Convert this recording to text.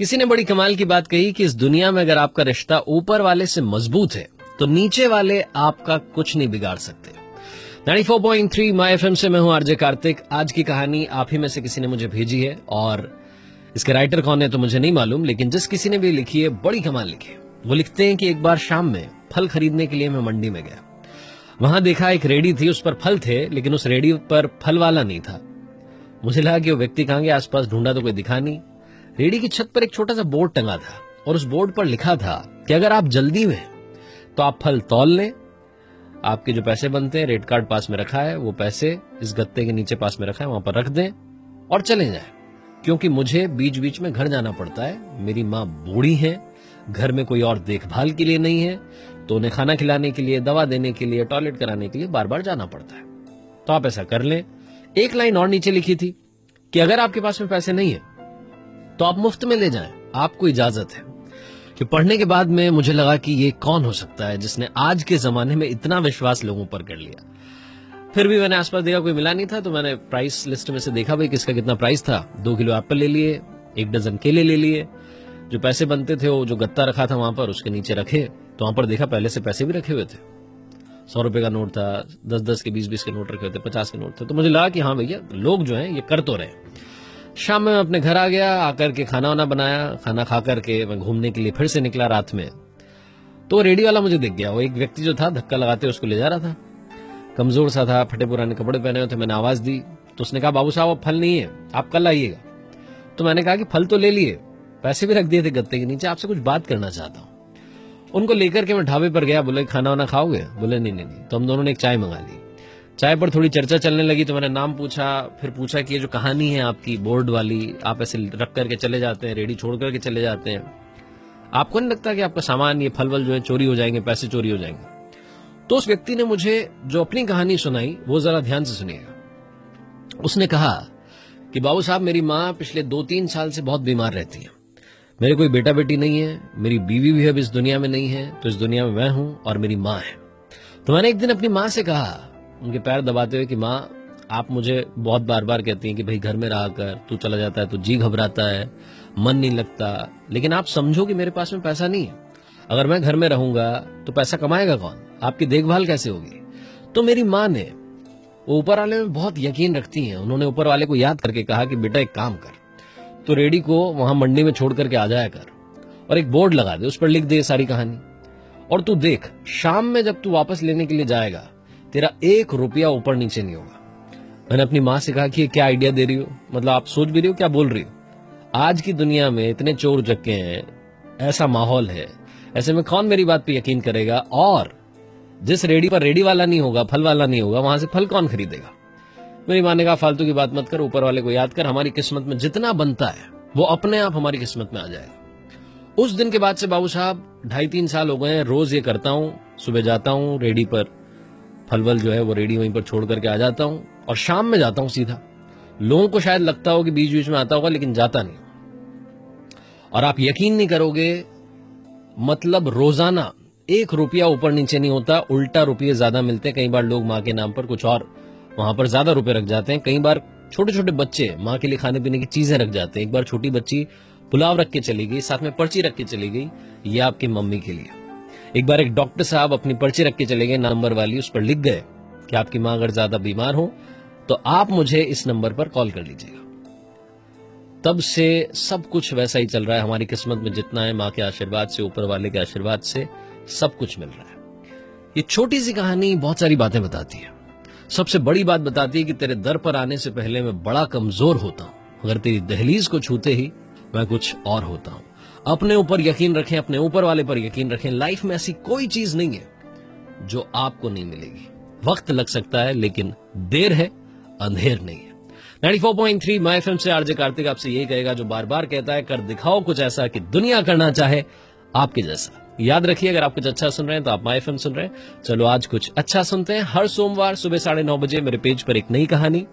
किसी ने बड़ी कमाल की बात कही कि इस दुनिया में अगर आपका रिश्ता ऊपर वाले से मजबूत है तो नीचे वाले आपका कुछ नहीं बिगाड़ सकते। 94.3 माय एफएम से मैं हूं आरजे कार्तिक। आज की कहानी आप ही में से किसी ने मुझे भेजी है और इसके राइटर कौन है तो मुझे नहीं मालूम, लेकिन जिस किसी ने भी लिखी है बड़ी कमाल लिखी है। वो लिखते हैं कि एक बार शाम में फल खरीदने के लिए मैं मंडी में गया। वहां देखा एक रेडी थी, उस पर फल थे, लेकिन उस रेडी पर फल वाला नहीं था। मुझे लगा कि वो व्यक्ति कहां गया, आसपास ढूंढा तो कोई दिखा नहीं। रेडी की छत पर एक छोटा सा बोर्ड टंगा था और उस बोर्ड पर लिखा था कि अगर आप जल्दी में तो आप फल तौल लें, आपके जो पैसे बनते हैं, रेट कार्ड पास में रखा है, वो पैसे इस गत्ते के नीचे पास में रखा है, वहां पर रख दें और चले जाएं, क्योंकि मुझे बीच बीच में घर जाना पड़ता है। मेरी माँ बूढ़ी है, घर में कोई और देखभाल के लिए नहीं है, तो उन्हें खाना खिलाने के लिए, दवा देने के लिए, टॉयलेट कराने के लिए बार बार जाना पड़ता है। तो आप ऐसा कर लें। एक लाइन और नीचे लिखी थी कि अगर आपके पास में पैसे नहीं है तो आप मुफ्त में ले जाएं, आपको इजाजत है। कि पढ़ने के बाद में मुझे लगा कि ये कौन हो सकता है जिसने आज के जमाने में इतना विश्वास लोगों पर कर लिया। फिर भी मैंने आसपास देखा, कोई मिला नहीं था, तो मैंने प्राइस लिस्ट में से देखा भाई किसका कितना प्राइस था। 2 किलो एप्पल ले लिए, 1 डजन केले ले लिए। जो पैसे बनते थे वो जो गत्ता रखा था वहां पर, उसके नीचे रखे, तो वहां पर देखा पहले से पैसे भी रखे हुए थे। 100 रुपए का नोट था, 10-10 के, 20-20 के नोट रखे हुए थे, 50 के नोट थे। तो मुझे लगा कि हाँ भैया, लोग जो हैं ये कर तो रहे। शाम में मैं अपने घर आ गया, आकर के खाना वाना बनाया। खाना खा करके मैं घूमने के लिए फिर से निकला रात में। तो रेडी वाला मुझे दिख गया। वो एक व्यक्ति जो था धक्का लगाते उसको ले जा रहा था। कमजोर सा था, फटे पुराने कपड़े पहने हुए थे। मैंने आवाज दी तो उसने कहा, बाबू साहब अब फल नहीं है, आप कल आइएगा। तो मैंने कहा कि फल तो ले लिए, पैसे भी रख दिए थे गत्ते के नीचे, आपसे कुछ बात करना चाहता हूं। उनको लेकर के मैं ढाबे पर गया। बोले खाना वाना खाओगे? बोले नहीं। तो हम दोनों ने एक चाय मंगा ली। चाय पर थोड़ी चर्चा चलने लगी तो मैंने नाम पूछा, फिर पूछा कि ये जो कहानी है आपकी बोर्ड वाली, आप ऐसे रख करके चले जाते हैं, रेडी छोड़ करके चले जाते हैं, आपको नहीं लगता कि आपका सामान, ये फल वल जो है चोरी हो जाएंगे, पैसे चोरी हो जाएंगे? तो उस व्यक्ति ने मुझे जो अपनी कहानी सुनाई वो जरा ध्यान से सुनिएगा। उसने कहा कि बाबू साहब, मेरी माँ पिछले 2-3 साल से बहुत बीमार रहती है। मेरे कोई बेटा बेटी नहीं है, मेरी बीवी भी अब इस दुनिया में नहीं है, तो इस दुनिया में मैं हूं और मेरी माँ है। तो मैंने एक दिन अपनी माँ से कहा, उनके पैर दबाते हुए, कि माँ, आप मुझे बहुत बार बार कहती हैं कि भाई घर में रहा कर, तू चला जाता है तो जी घबराता है, मन नहीं लगता, लेकिन आप समझो कि मेरे पास में पैसा नहीं है। अगर मैं घर में रहूंगा तो पैसा कमाएगा कौन, आपकी देखभाल कैसे होगी? तो मेरी माँ ने, वो ऊपर वाले में बहुत यकीन रखती हैं, उन्होंने ऊपर वाले को याद करके कहा कि बेटा एक काम कर, तो रेडी को वहां मंडी में छोड़ करके आ जाया कर और एक बोर्ड लगा दे, उस पर लिख दे सारी कहानी, और तू देख शाम में जब तू वापस लेने के लिए जाएगा तेरा 1 रुपया ऊपर नीचे नहीं होगा। मैंने अपनी माँ से कहा कि ये क्या आइडिया दे रही हो, मतलब आप सोच भी रही हो, क्या बोल रही हो? आज की दुनिया में इतने चोर उचक्के हैं, ऐसा माहौल है, ऐसे में कौन मेरी बात पे यकीन करेगा? और जिस रेडी पर रेडी वाला नहीं होगा, फल वाला नहीं होगा, वहां से फल कौन खरीदेगा? मेरी माँ ने कहा, फालतू की बात मत कर, ऊपर वाले को याद कर, हमारी किस्मत में जितना बनता है वो अपने आप हमारी किस्मत में आ जाएगा। उस दिन के बाद से बाबू साहब 2.5-3 साल हो गए हैं, रोज ये करता हूं। सुबह जाता हूं रेडी पर, फलवल जो है वो रेडी वहीं पर छोड़ करके आ जाता हूं और शाम में जाता हूं सीधा। लोगों को शायद लगता हो कि बीच बीच में आता होगा, लेकिन जाता नहीं। और आप यकीन नहीं करोगे, मतलब रोजाना 1 रुपया ऊपर नीचे नहीं होता, उल्टा रुपये ज्यादा मिलते हैं। कई बार लोग माँ के नाम पर कुछ और वहां पर ज्यादा रुपए रख जाते हैं। कई बार छोटे छोटे बच्चे माँ के लिए खाने पीने की चीजें रख जाते हैं। एक बार छोटी बच्ची पुलाव रख के चली गई, साथ में पर्ची रख के चली गई, ये आपकी मम्मी के लिए। एक बार एक डॉक्टर साहब अपनी पर्ची रख के चले गए, नंबर वाली, उस पर लिख गए कि आपकी मां अगर ज्यादा बीमार हो तो आप मुझे इस नंबर पर कॉल कर लीजिएगा। तब से सब कुछ वैसा ही चल रहा है। हमारी किस्मत में जितना है, मां के आशीर्वाद से, ऊपर वाले के आशीर्वाद से सब कुछ मिल रहा है। ये छोटी सी कहानी बहुत सारी बातें बताती है। सबसे बड़ी बात बताती है कि तेरे दर पर आने से पहले मैं बड़ा कमजोर होता हूं, अगर तेरी दहलीज को छूते ही मैं कुछ और होता हूं। अपने ऊपर यकीन रखें, अपने ऊपर वाले पर यकीन रखें। लाइफ में ऐसी कोई चीज नहीं है जो आपको नहीं मिलेगी। वक्त लग सकता है, लेकिन देर है, अंधेर नहीं है। 94.3 माय एफएम से आरजे कार्तिक आपसे यही कहेगा जो बार बार कहता है, कर दिखाओ कुछ ऐसा कि दुनिया करना चाहे आपके जैसा। याद रखिए, अगर आप कुछ अच्छा सुन रहे हैं तो आप माय एफएम सुन रहे हैं। चलो आज कुछ अच्छा सुनते हैं। हर सोमवार सुबह 9:30 बजे मेरे पेज पर एक नई कहानी